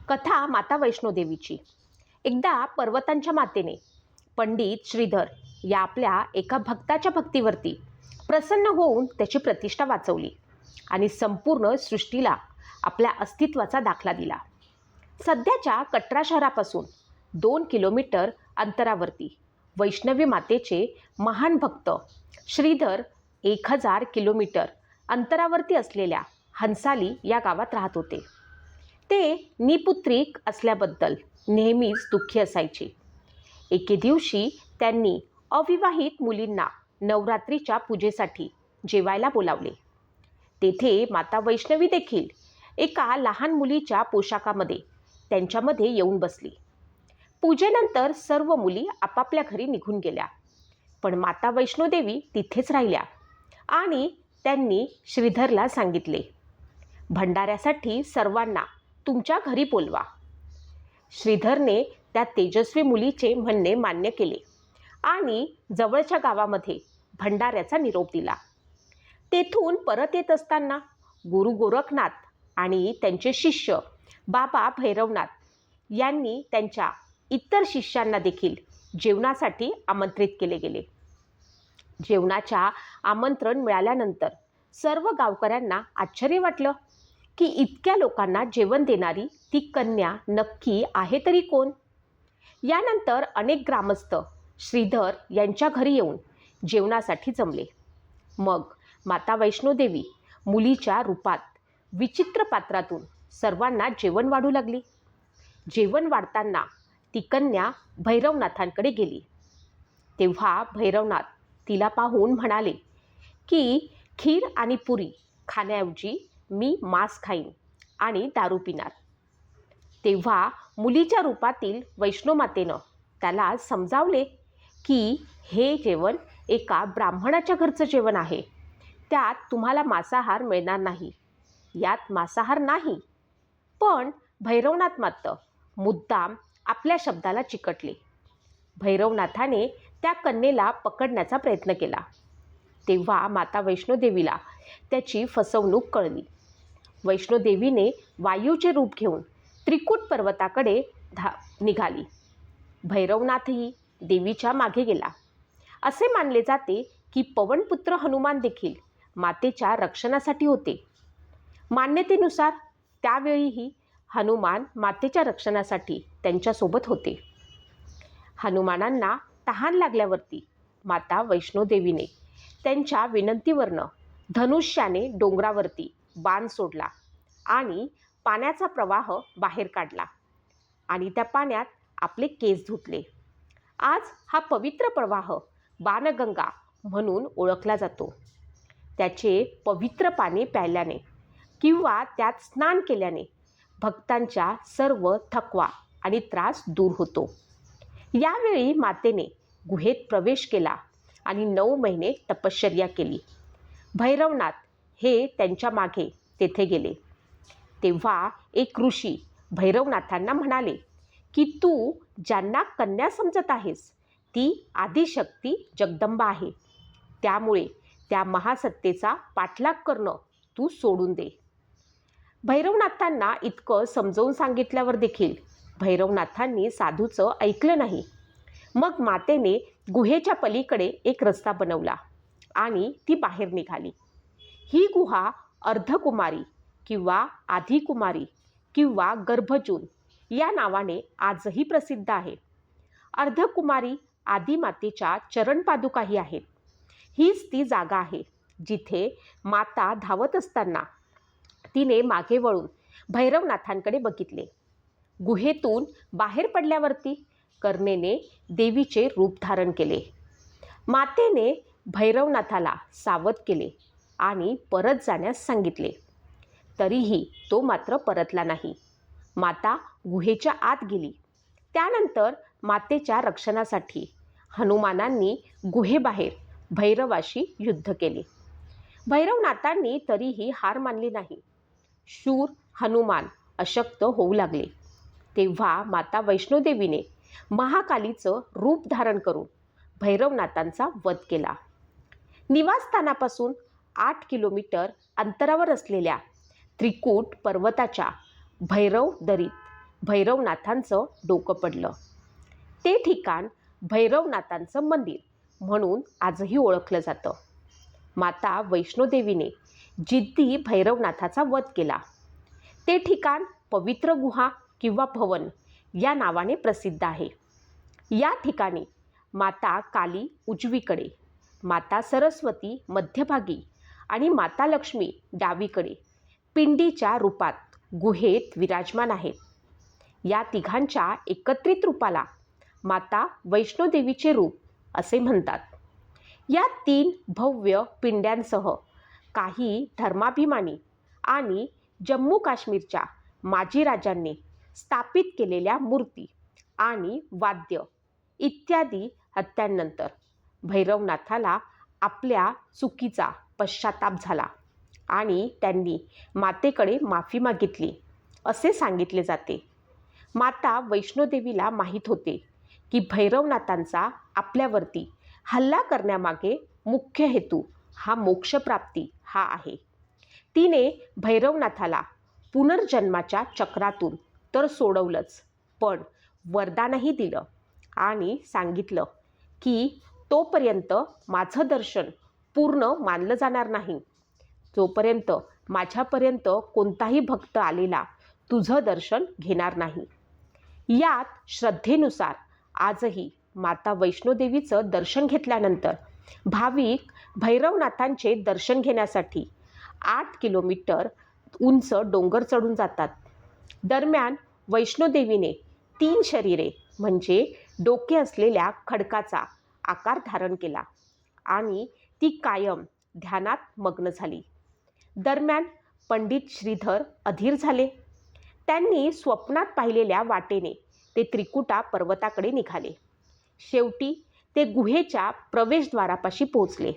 कथा माता वैष्णोदेवीची. एकदा पर्वतांच्या मातेने पंडित श्रीधर या आपल्या एका भक्ताच्या भक्तीवरती प्रसन्न होऊन त्याची प्रतिष्ठा वाचवली आणि संपूर्ण सृष्टीला आपल्या अस्तित्वाचा दाखला दिला. सध्याच्या कटरा शहरापासून 2 किलोमीटर अंतरावरती वैष्णवी मातेचे महान भक्त श्रीधर 1000 किलोमीटर अंतरावरती असलेल्या हंसाली या गावात राहत होते. ते निपुत्रिक असल्याबद्दल नेहमीच दुःखी असायचे. एके दिवशी त्यांनी अविवाहित मुलींना नवरात्रीच्या पूजेसाठी जेवायला बोलावले. तेथे माता वैष्णवी देखील एका लहान मुलीच्या पोशाखामध्ये त्यांच्यामध्ये येऊन बसली. पूजेनंतर सर्व मुली आपापल्या घरी निघून गेल्या, पण माता वैष्णोदेवी तिथेच राहिल्या आणि त्यांनी श्रीधरला सांगितले, भंडाऱ्यासाठी सर्वांना तुमच्या घरी बोलवा. श्रीधरने त्या तेजस्वी मुलीचे म्हणणे मान्य केले आणि जवळच्या गावामध्ये भंडाऱ्याचा निरोप दिला. तेथून परत येत असताना गुरु गोरखनाथ आणि त्यांचे शिष्य बाबा भैरवनाथ यांनी त्यांच्या इतर शिष्यांना देखील जेवणासाठी आमंत्रित केले गेले. जेवणाच्या आमंत्रण मिळाल्यानंतर सर्व गावकऱ्यांना आश्चर्य वाटलं की इतक्या लोकांना जेवण देणारी ती कन्या नक्की आहे तरी कोण. यानंतर अनेक ग्रामस्थ श्रीधर यांच्या घरी येऊन जेवणासाठी जमले. मग माता वैष्णोदेवी मुलीच्या रूपात विचित्र पात्रातून सर्वांना जेवण वाढू लागली. जेवण वाढताना ती कन्या भैरवनाथांकडे गेली. तेव्हा भैरवनाथ तिला पाहून म्हणाले की खीर आणि पुरी खाण्याऐवजी मी मांस खाईन आणि दारू पिणार. तेव्हा मुलीच्या रूपातील वैष्णोमातेनं त्याला समजावले की हे जेवण एका ब्राह्मणाच्या घरचं जेवण आहे. त्यात तुम्हाला मांसाहार मिळणार नाही. यात मांसाहार नाही. पण भैरवनाथ मात्र मुद्दाम आपल्या शब्दाला चिकटले. भैरवनाथाने त्या कन्येला पकडण्याचा प्रयत्न केला. तेव्हा माता वैष्णोदेवीला त्याची फसवणूक कळली. वैष्णोदेवीने वायूचे रूप घेऊन त्रिकूट पर्वताकडे निघाली. भैरवनाथही देवीच्या मागे गेला. असे मानले जाते की पवनपुत्र हनुमान देखील मातेच्या रक्षणासाठी होते. मान्यतेनुसार त्यावेळीही हनुमान मातेच्या रक्षणासाठी त्यांच्यासोबत होते. हनुमानांना तहान लागल्यावरती माता वैष्णोदेवीने त्यांच्या विनंतीवरनं धनुष्याने डोंगरावरती बाण सोडला आणि पाण्याचा प्रवाह बाहेर काढला आणि त्या पाण्यात आपले केस धुतले. आज हा पवित्र प्रवाह बाणगंगा म्हणून ओळखला जातो. त्याचे पवित्र पाणी प्यायल्याने किंवा त्यात स्नान केल्याने भक्तांच्या सर्व थकवा आणि त्रास दूर होतो. यावेळी मातेने गुहेत प्रवेश केला आणि 9 महिने तपश्चर्या केली. भैरवनाथ हे त्यांच्या मागे तेथे गेले. तेव्हा एक ऋषी भैरवनाथांना म्हणाले की तू ज्यांना कन्या समजत आहेस ती आदिशक्ती जगदंबा आहे. त्यामुळे त्या महासत्तेचा पाठलाग करणं तू सोडून दे. भैरवनाथांना इतकं समजावून सांगितल्यावर देखील भैरवनाथांनी साधूचं ऐकलं नाही. मग मातेने गुहेच्या पलीकडे एक रस्ता बनवला आणि ती बाहेर निघाली. ही गुहा अर्धकुमारी किंवा आधिकुमारी किंवा गर्भजून या नावाने आजही प्रसिद्ध आहे. अर्धकुमारी आदिमातेच्या चरणपादुकाही आहेत. हीच ती जागा आहे जिथे माता धावत असताना तिने मागे वळून भैरवनाथांकडे बघितले. गुहेतून बाहेर पडल्यावरती कन्येने देवीचे रूप धारण केले. मातेने भैरवनाथाला सावध केले आणि परत जाण्यास सांगितले. तरीही तो मात्र परतला नाही. माता गुहेच्या आत गेली. त्यानंतर मातेच्या रक्षणासाठी हनुमानांनी गुहेबाहेर भैरवाशी युद्ध केले. भैरवनाथांनी तरीही हार मानली नाही. शूर हनुमान अशक्त होऊ लागले. तेव्हा माता वैष्णोदेवीने महाकालीचं रूप धारण करून भैरवनाथांचा वध केला. निवासस्थानापासून 8 किलोमीटर अंतरावर असलेल्या त्रिकूट पर्वताच्या भैरव दरीत भैरवनाथांचं डोकं पडलं. ते ठिकाण भैरवनाथांचं मंदिर म्हणून आजही ओळखलं जातं. माता वैष्णोदेवीने जिद्दी भैरवनाथाचा वध केला. ते ठिकाण पवित्र गुहा किंवा भवन या नावाने प्रसिद्ध आहे. या ठिकाणी माता काली उजवीकडे, माता सरस्वती मध्यभागी आणि माता लक्ष्मी डावीकडे पिंडीच्या रूपात गुहेत विराजमान आहेत. या तिघांच्या एकत्रित रूपाला माता वैष्णोदेवीचे रूप असे म्हणतात. या 3 भव्य पिंड्यांसह काही धर्माभिमानी आणि जम्मू काश्मीरच्या माजी राजांनी स्थापित केलेल्या मूर्ती आणि वाद्य इत्यादी हत्यांनंतर भैरवनाथाला आपल्या चुकीचा पश्चाताप झाला आणि त्यांनी मातेकडे माफी मागितली असे सांगितले जाते. माता वैष्णोदेवीला माहीत होते की भैरवनाथांचा आपल्यावरती हल्ला करण्यामागे मुख्य हेतू हा मोक्षप्राप्ती हा आहे. तिने भैरवनाथाला पुनर्जन्माच्या चक्रातून तर सोडवलंच, पण वरदानही दिलं आणि सांगितलं की तोपर्यंत माझं दर्शन पूर्ण मानलं जाणार नाही, जोपर्यंत माझ्यापर्यंत कोणताही भक्त आलेला तुझं दर्शन घेणार नाही. यात श्रद्धेनुसार आजही माता वैष्णोदेवीचं दर्शन घेतल्यानंतर भाविक भैरवनाथांचे दर्शन घेण्यासाठी 8 किलोमीटर उंच डोंगर चढून जातात. दरम्यान वैष्णोदेवीने 3 शरीरे म्हणजे डोके असलेल्या खडकाचा आकार धारण केला आणि ती कायम ध्यानात मग्न झाली. दरम्यान पंडित श्रीधर अधीर झाले. त्यांनी स्वप्नात पाहिलेल्या वाटेने ते त्रिकुटा पर्वताकडे निघाले. शेवटी ते गुहेच्या प्रवेशद्वारापाशी पोहोचले.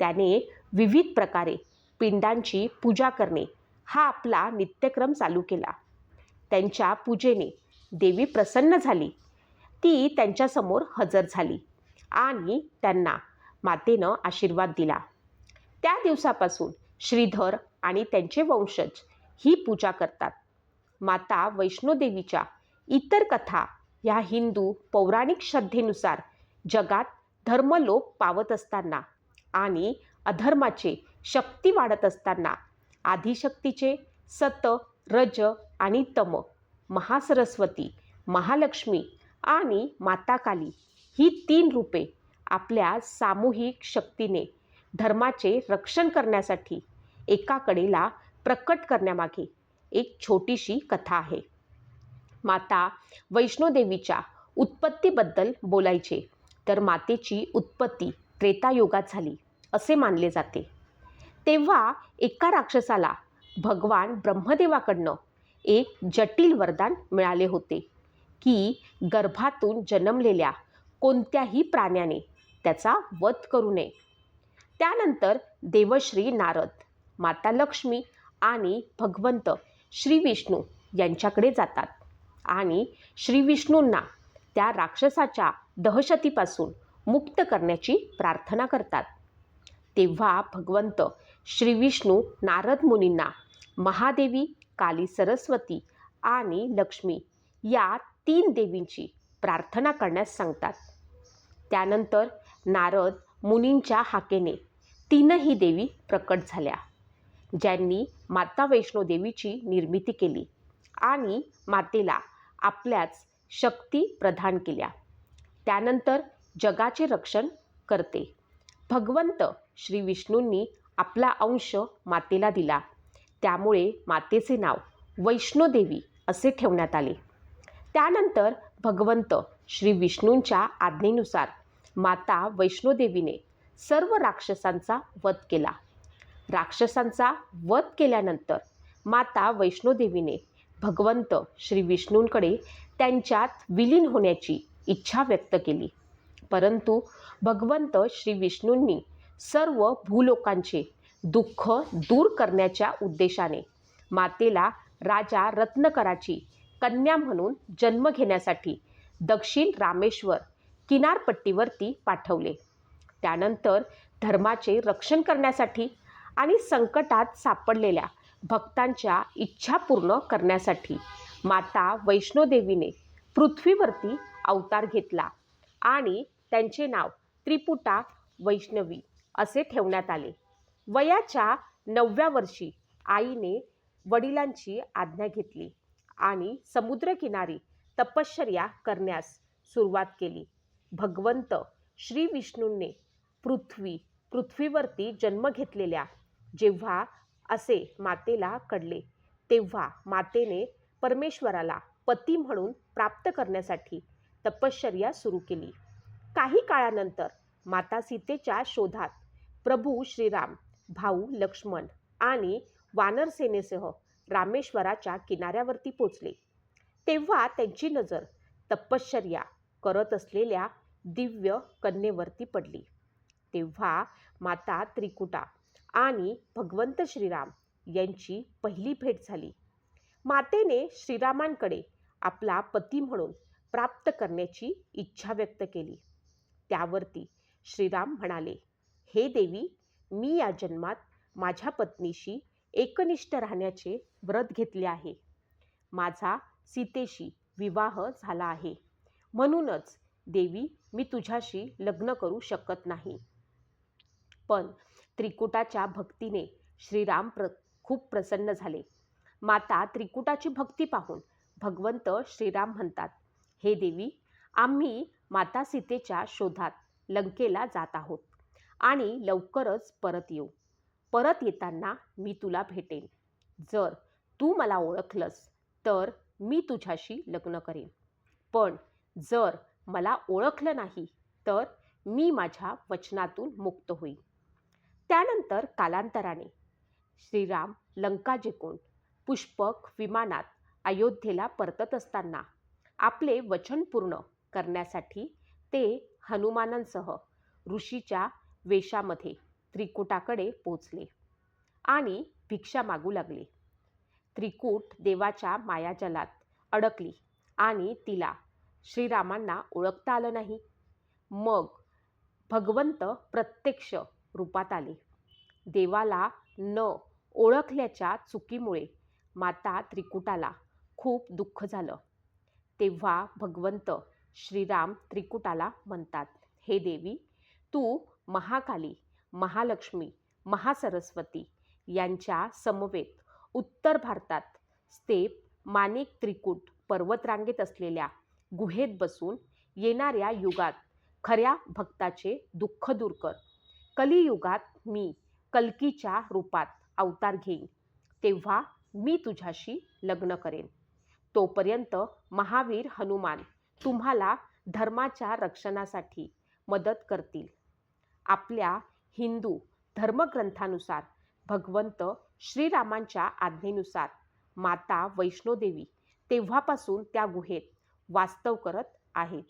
त्याने विविध प्रकारे पिंडांची पूजा करणे हा आपला नित्यक्रम चालू केला. त्यांच्या पूजेने देवी प्रसन्न झाली. ती त्यांच्यासमोर हजर झाली आणि त्यांना मातेनं आशीर्वाद दिला. त्या दिवसापासून श्रीधर आणि त्यांचे वंशज ही पूजा करतात. माता वैष्णोदेवीच्या इतर कथा ह्या हिंदू पौराणिक श्रद्धेनुसार जगात धर्मलोप पावत असताना आणि अधर्माचे शक्ती वाढत असताना आदिशक्तीचे सत, रज आणि तम, महासरस्वती, महालक्ष्मी आणि माता काली ही 3 रूपे आपल्या सामूहिक शक्तीने धर्माचे रक्षण करण्यासाठी एका कडेला प्रकट करण्यामागे एक छोटीशी कथा आहे. माता वैष्णोदेवीच्या उत्पत्तीबद्दल बोलायचे तर मातेची उत्पत्ती त्रेतायुगात झाली असे मानले जाते. तेव्हा एका राक्षसाला भगवान ब्रह्मदेवाकडनं एक जटिल वरदान मिळाले होते की गर्भातून जन्मलेल्या कोणत्याही प्राण्याने त्याचा वध करू नये. त्यानंतर देवश्री नारद, माता लक्ष्मी आणि भगवंत श्री विष्णू यांच्याकडे जातात आणि श्री विष्णूंना त्या राक्षसाच्या दहशतीपासून मुक्त करण्याची प्रार्थना करतात. तेव्हा भगवंत श्री विष्णू नारद मुनींना महादेवी, काली सरस्वती आणि लक्ष्मी या 3 देवींची प्रार्थना करण्यास सांगतात. त्यानंतर नारद मुनींच्या हाकेने 3ही देवी प्रकट झाल्या, ज्यांनी माता वैष्णोदेवीची निर्मिती केली आणि मातेला आपल्याच शक्ती प्रदान केल्या. त्यानंतर जगाचे रक्षण करते भगवंत श्री विष्णूंनी आपला अंश मातेला दिला. त्यामुळे मातेचे नाव वैष्णोदेवी असे ठेवण्यात आले. त्यानंतर भगवंत श्री विष्णूंच्या आज्ञेनुसार माता वैष्णोदेवीने सर्व राक्षसांचा वध केला. राक्षसांचा वध केल्यानंतर माता वैष्णोदेवीने भगवंत श्री विष्णूंकडे त्यांच्यात विलीन होण्याची इच्छा व्यक्त केली. परंतु भगवंत श्री विष्णूंनी सर्व भूलोकांचे दुःख दूर करण्याच्या उद्देशाने मातेला राजा रत्नकराची कन्या म्हणून जन्म घेण्यासाठी दक्षिण रामेश्वर किनारपट्टीवरती पाठवले. त्यानंतर धर्माचे रक्षण करण्यासाठी आणि संकटात सापडलेल्या भक्तांच्या इच्छा पूर्ण करण्यासाठी माता वैष्णोदेवीने पृथ्वीवरती अवतार घेतला आणि त्यांचे नाव त्रिपुटा वैष्णवी असे ठेवण्यात आले. वयाच्या 9व्या वर्षी आईने वडिलांची आज्ञा घेतली आणि समुद्रकिनारी तपश्चर्या करण्यास सुरुवात केली. भगवंत श्री विष्णूंनी पृथ्वीवरती जन्म घेतलेल्या जेव्हा असे मातेला कळले, तेव्हा मातेने परमेश्वराला पती म्हणून प्राप्त करण्यासाठी तपश्चर्या सुरू केली. काही काळानंतर माता सीतेच्या शोधात प्रभू श्रीराम, भाऊ लक्ष्मण आणि वानर सेनेसह रामेश्वराच्या किनाऱ्यावरती पोचले. तेव्हा त्यांची नजर तपश्चर्या करत असलेल्या दिव्य कन्येवरती पडली. तेव्हा माता त्रिकुटा आणि भगवंत श्रीराम यांची पहिली भेट झाली. मातेने श्रीरामांकडे आपला पती म्हणून प्राप्त करण्याची इच्छा व्यक्त केली. त्यावरती श्रीराम म्हणाले, हे देवी, मी या जन्मात माझ्या पत्नीशी एकनिष्ठ राहण्याचे व्रत घेतले आहे. माझा सीतेशी विवाह झाला आहे. म्हणूनच देवी, मी तुझ्याशी लग्न करू शकत नाही. पण त्रिकुटाच्या भक्तीने श्रीराम खूप प्रसन्न झाले. माता त्रिकुटाची भक्ती पाहून भगवंत श्रीराम म्हणतात, हे देवी, आम्ही माता सीतेच्या शोधात लंकेला जात आहोत आणि लवकरच परत येऊ. परत येताना मी तुला भेटेन. जर तू मला ओळखलंस तर मी तुझ्याशी लग्न करेन. पण जर मला ओळखलं नाही तर मी माझ्या वचनातून मुक्त होईन. त्यानंतर कालांतराने श्रीराम लंका जिंकून पुष्पक विमानात अयोध्येला परतत असताना आपले वचन पूर्ण करण्यासाठी ते हनुमानांसह ऋषीच्या वेशामध्ये त्रिकुटाकडे पोचले आणि भिक्षा मागू लागले. त्रिकूट देवाच्या मायाजालात अडकली आणि तिला श्रीरामांना ओळखता आलं नाही. मग भगवंत प्रत्यक्ष रूपात आले. देवाला न ओळखल्याच्या चुकीमुळे माता त्रिकुटाला खूप दुःख झालं. तेव्हा भगवंत श्रीराम त्रिकुटाला म्हणतात, हे देवी, तू महाकाली, महालक्ष्मी, महासरस्वती यांच्या समवेत उत्तर भारतात स्थित माणिक त्रिकूट पर्वतरांगेत असलेल्या गुहेत बसून येणाऱ्या युगात खऱ्या भक्ताचे दुःख दूर कर. कलियुगात मी कल्कीच्या रूपात अवतार घेईन. तेव्हा मी तुझ्याशी लग्न करेन. तोपर्यंत महावीर हनुमान तुम्हाला धर्माच्या रक्षणासाठी मदत करतील. आपल्या हिंदू धर्मग्रंथानुसार भगवंत श्रीरामांच्या आज्ञेनुसार माता वैष्णोदेवी तेव्हापासून त्या गुहेत वास्तव करत आहेत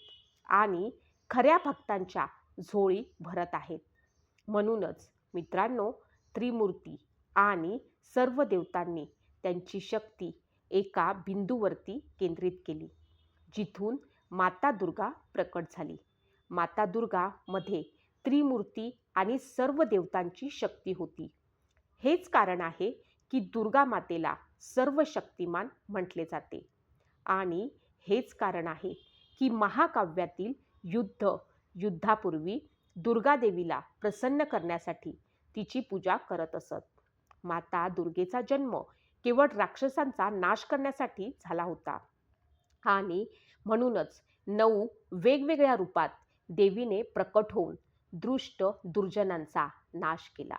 आणि खऱ्या भक्तांच्या झोळी भरत आहेत. म्हणूनच मित्रांनो, त्रिमूर्ती आणि सर्व देवतांनी त्यांची शक्ती एका बिंदूवरती केंद्रित केली, जिथून माता दुर्गा प्रकट झाली. माता दुर्गा मध्ये त्रिमूर्ती आणि सर्व देवतांची शक्ती होती. हेच कारण आहे की दुर्गा मातेला सर्व शक्तिमान म्हटले जाते आणि हेच कारण आहे की महाकाव्यातील युद्धापूर्वी दुर्गा देवीला प्रसन्न करण्यासाठी तिची पूजा करत असत. माता दुर्गेचा जन्म केवळ राक्षसांचा नाश करण्यासाठी झाला होता आणि म्हणूनच 9 वेगवेगळ्या रूपात देवीने प्रकट होऊन दुष्ट दुर्जनांचा नाश केला.